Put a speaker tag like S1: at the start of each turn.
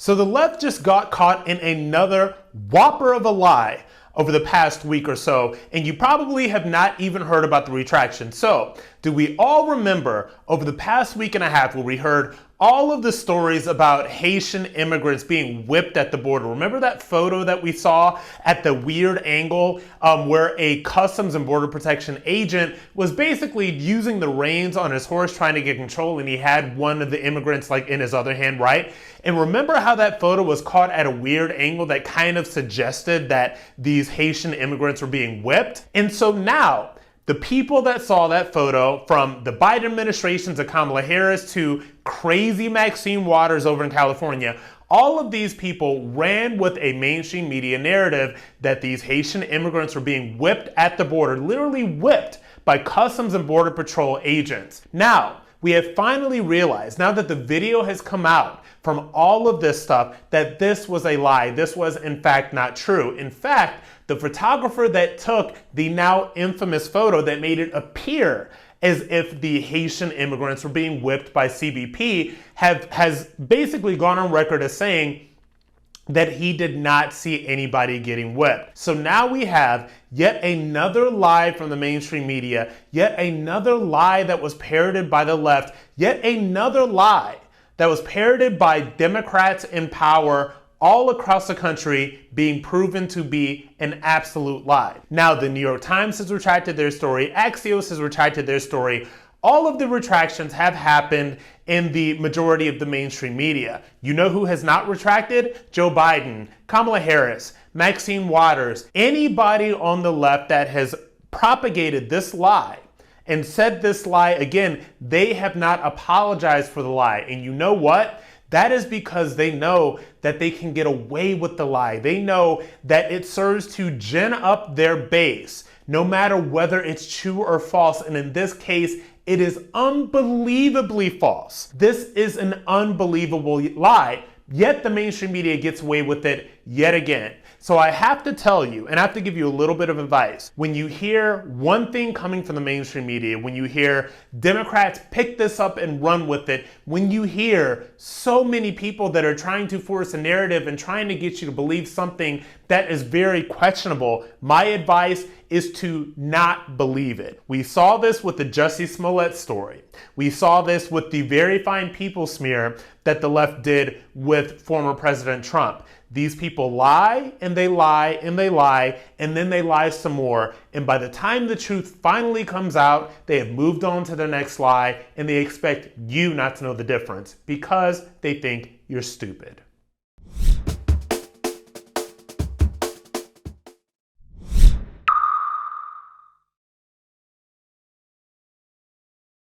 S1: So the left just got caught in another whopper of a lie over the past week or so, and you probably have not even heard about the retraction. So, do we all remember over the past week and a half where we heard all of the stories about Haitian immigrants being whipped at the border? Remember that photo that we saw at the weird angle where a Customs and Border Protection agent was basically using the reins on his horse trying to get control, and he had one of the immigrants like in his other hand, right? And remember how that photo was caught at a weird angle that kind of suggested that these Haitian immigrants were being whipped? And so now, the people that saw that photo, from the Biden administration to Kamala Harris to crazy Maxine Waters over in California, all of these people ran with a mainstream media narrative that these Haitian immigrants were being whipped at the border, literally whipped by Customs and Border Patrol agents. Now, we have finally realized, now that the video has come out from all of this stuff, that this was a lie. This was in fact not true. In fact, the photographer that took the now infamous photo that made it appear as if the Haitian immigrants were being whipped by CBP has basically gone on record as saying that he did not see anybody getting whipped. So now we have yet another lie from the mainstream media, yet another lie that was parroted by the left, yet another lie that was parroted by Democrats in power all across the country being proven to be an absolute lie. Now, the New York Times has retracted their story, Axios has retracted their story. All of the retractions have happened in the majority of the mainstream media. You know who has not retracted? Joe Biden, Kamala Harris, Maxine Waters, anybody on the left that has propagated this lie and said this lie again, they have not apologized for the lie. And you know what? That is because they know that they can get away with the lie. They know that it serves to gin up their base, no matter whether it's true or false. And in this case, it is unbelievably false. This is an unbelievable lie, yet the mainstream media gets away with it yet again. So I have to tell you, and I have to give you a little bit of advice. When you hear one thing coming from the mainstream media, when you hear Democrats pick this up and run with it, when you hear so many people that are trying to force a narrative and trying to get you to believe something that is very questionable, my advice is to not believe it. We saw this with the Jussie Smollett story. We saw this with the very fine people smear that the left did with former President Trump. These people lie and they lie and they lie and then they lie some more. And by the time the truth finally comes out, they have moved on to their next lie and they expect you not to know the difference because they think you're stupid.